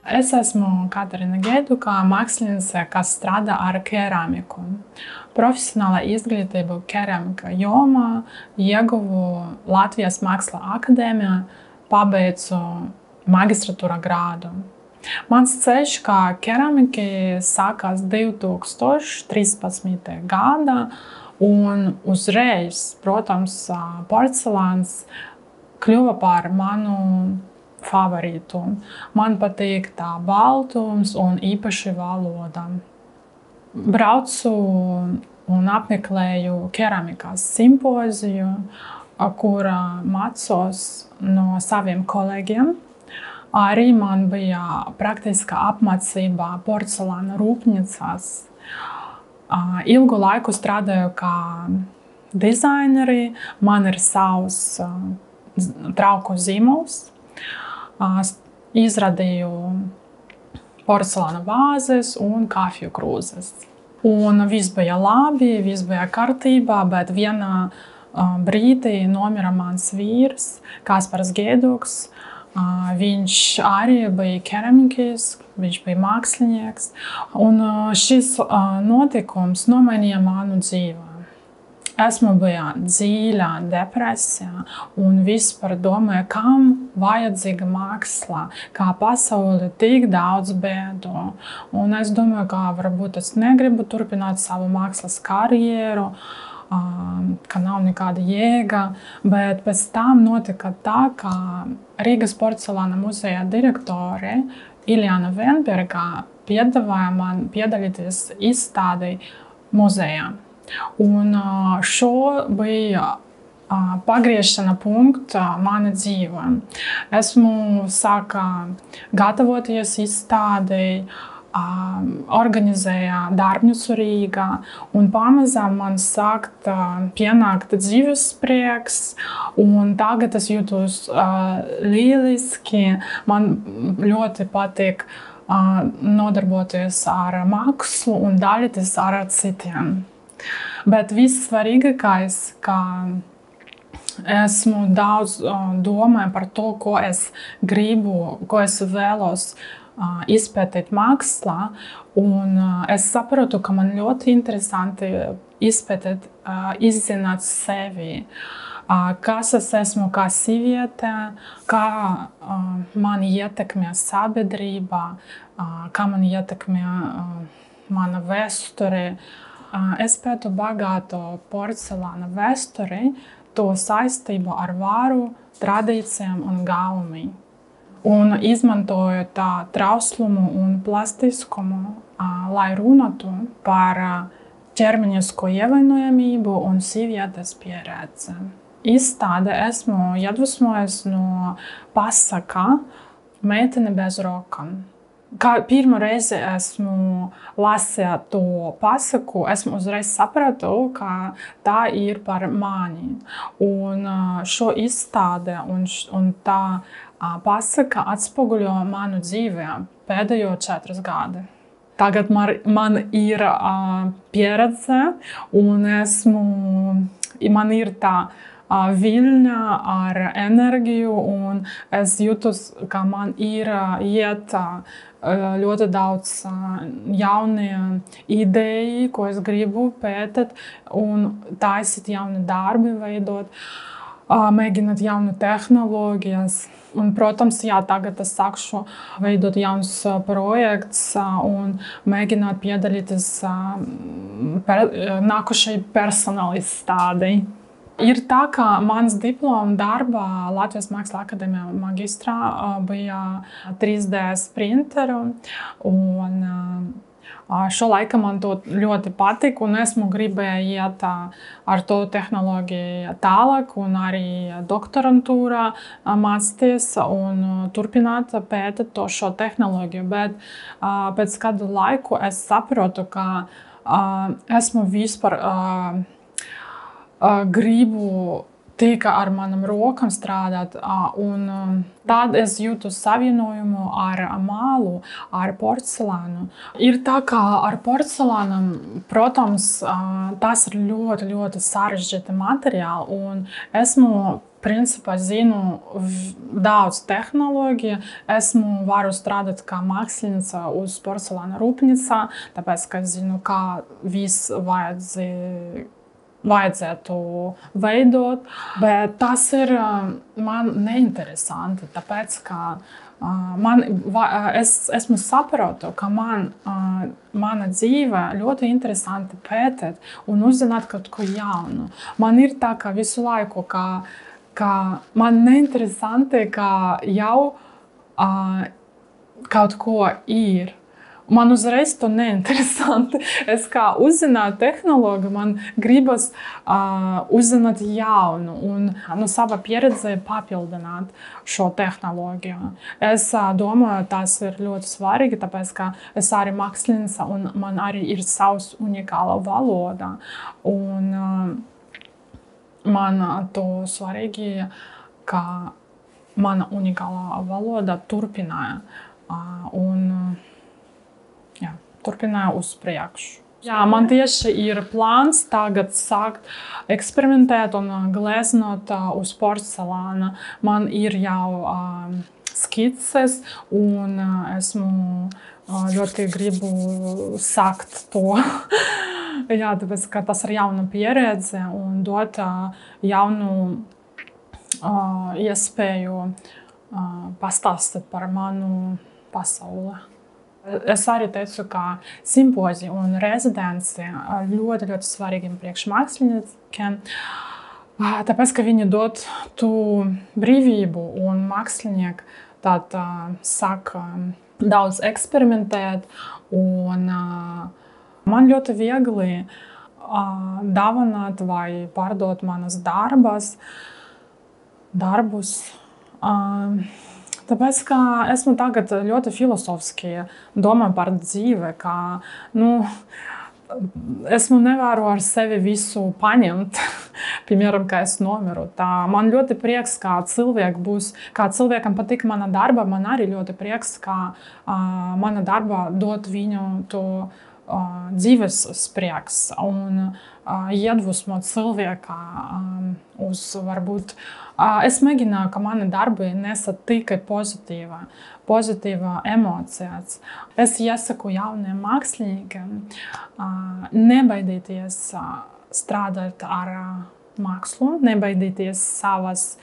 Es esmu Katarina Geiduka, māksliniece, kas strādā ar keramiku. Profesionālā izglītību keramika jomā ieguvu Latvijas Mākslas akadēmijā, pabeidzu magistratūra grādu. Mans ceļš kā keramiķi sākās 2013. gadā, un uzreiz, protams, porcelāns kļuva par manu favorītu. Man patīk tā baltums un īpaši valoda. Braucu un apmeklēju keramikas simpoziju, kur mācos no saviem kolēģiem. Arī man bija praktiska apmācība porcelāna rūpnīcās. Ilgu laiku strādāju kā dizaineri, man ir savs trauku zīmols. Izradīju porcelāna vāzes un kafiju krūzes. Un viss bija labi, viss bija kārtībā, bet vienā brīdī nomira mans vīrs, Kaspars Geiduks. Viņš arī bija keramiķis, viņš bija mākslinieks. Un šis notikums nomainīja manu dzīvi. Esmu bija dziļā depresijā un vispār domāju, kam vajadzīga māksla, kā pasaulē tik daudz bēdu. Un es domāju, ka varbūt es negribu turpināt savu mākslas karjeru, ka nav nekāda jēga, bet pēc tam notika tā, ka Rīgas porcelāna muzeja direktore Iljana Venberga piedāvāja man piedalīties izstādē muzejā. Un šo bija pagriešana punkts mana dzīve. Esmu sāka gatavoties izstādei, organizēja darbnīcu Rīgā, un pamazām man sākt pienākt dzīves prieks, un tagad es jūtos lieliski. Man ļoti patīk nodarboties ar mākslu un dalīties ar citiem. Bet vissvarīgākais, ka esmu daudz domāju par to, ko es gribu, ko es vēlos izpētīt mākslā. Un es saprotu, ka man ļoti interesanti izpētīt, izzināt sevi. Kas es esmu kā sieviete, kā mani ietekmē sabiedrība, kā mani ietekmē mana vēsture. Es pētu bagāto porcelāna vēsturi, to saistību ar varu, tradīcijām un gaumi. Un izmantoju tā trauslumu un plastiskumu, lai runātu par ķermeņisko ievainojamību un sievietes pieredzi. Izstāde esmu iedvesmojies no pasaka Meitene bez rokām. Kā pirmo reizi esmu lasīju to pasaku, esmu uzreiz sapratu, ka tā ir par mani. Un šo izstāde un tā pasaka atspoguļo manu dzīvi pēdējo 4 gadu. Tagad man ir pieredze un man ir tā viļņa ar enerģiju, un es jūtos, ka man ir iet ļoti daudz jaunie ideju, ko es gribu pētīt, un taisīt jauni darbi, veidot, mēģināt jaunu tehnoloģijas. Un, protams, tagad es sākšu veidot jaunus projektus un mēģināt piedalīties nākošai personāla izstādei. Ir tā, ka mans diploma darbā Latvijas Mākslas akadēmijā magistrā bija 3D printeru, un šo laiku man to ļoti patika, un esmu gribēju iet ar to tehnoloģiju tālāk, un arī doktorantūrā mācīties un turpināt pētīt šo tehnoloģiju. Bet pēc kādu laiku es saprotu, ka esmu vispār gribu tikai ar manām rokām strādāt, un tad es jūtu savienojumu ar mālu, ar porcelānu. Ir tā, ka ar porcelānam, protams, tas ir ļoti, ļoti sarežģīti materiāli, un esmu principā zinu daudz tehnoloģiju. Varu strādāt kā mākslinieca uz porcelāna rūpnīcā, tāpēc, ka es zinu, kā viss vajadzētu veidot. Bet tas ir man neinteresanti, tāpēc, ka es saprotu, ka mana dzīve ļoti interesanti pētīt un uzzināt kaut ko jaunu. Man ir tā, ka visu laiku, ka man neinteresanti, ka jau kaut ko ir. Man uzreiz to neinteresanti. Es kā uzzināju tehnoloģiju, man gribas uzzināt jaunu un sava pieredze papildināt šo tehnoloģiju. Es domāju, tas ir ļoti svarīgi, tāpēc, ka es arī mākslinieca un man arī ir savs unikāla valoda. Un man to svarīgi, ka mana unikālā valoda turpināja. Turpināju uz priekšu. Jā, man tieši ir plāns tagad sākt eksperimentēt un gleznot uz porcelāna. Man ir jau skices un esmu ļoti gribu sākt to. Jā, tāpēc, ka tas ir jauna pieredze un dot jaunu iespēju pastāstīt par manu pasauli. Es arī teicu, ka simpozija un rezidenci ļoti, ļoti svarīgiem priekšmāksliniekiem, tāpēc, ka viņi dod tu brīvību un mākslinieki tad sāk daudz eksperimentēt un man ļoti viegli dāvināt vai pārdot manas darbus. Tāpēc, ka esmu tagad ļoti filozofiski domāju par dzīvi, ka esmu nevaru ar sevi visu paņemt, piemēram, ka es nomiru. Man ļoti prieks, kā cilvēkam patīk mana darba, man arī ļoti prieks, ka mana darba dod viņu to dzīves prieks un iedvesmo cilvēka uz varbūt. Es mēģināju, ka mani darbi nesa tikai pozitīva emocijas. Es iesaku jauniem māksliniekiem nebaidīties strādāt ar mākslu, nebaidīties savas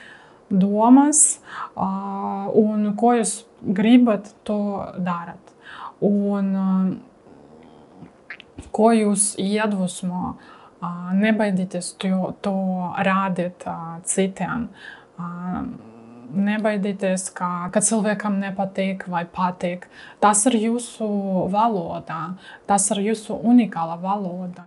domas un ko jūs gribat, to darat. Un ko jūs iedvesmo, nebaidieties to rādīt citiem. Nebaidieties, ka cilvēkam nepatīk vai patīk. Tas ir jūsu valoda, tas ir jūsu unikāla valoda.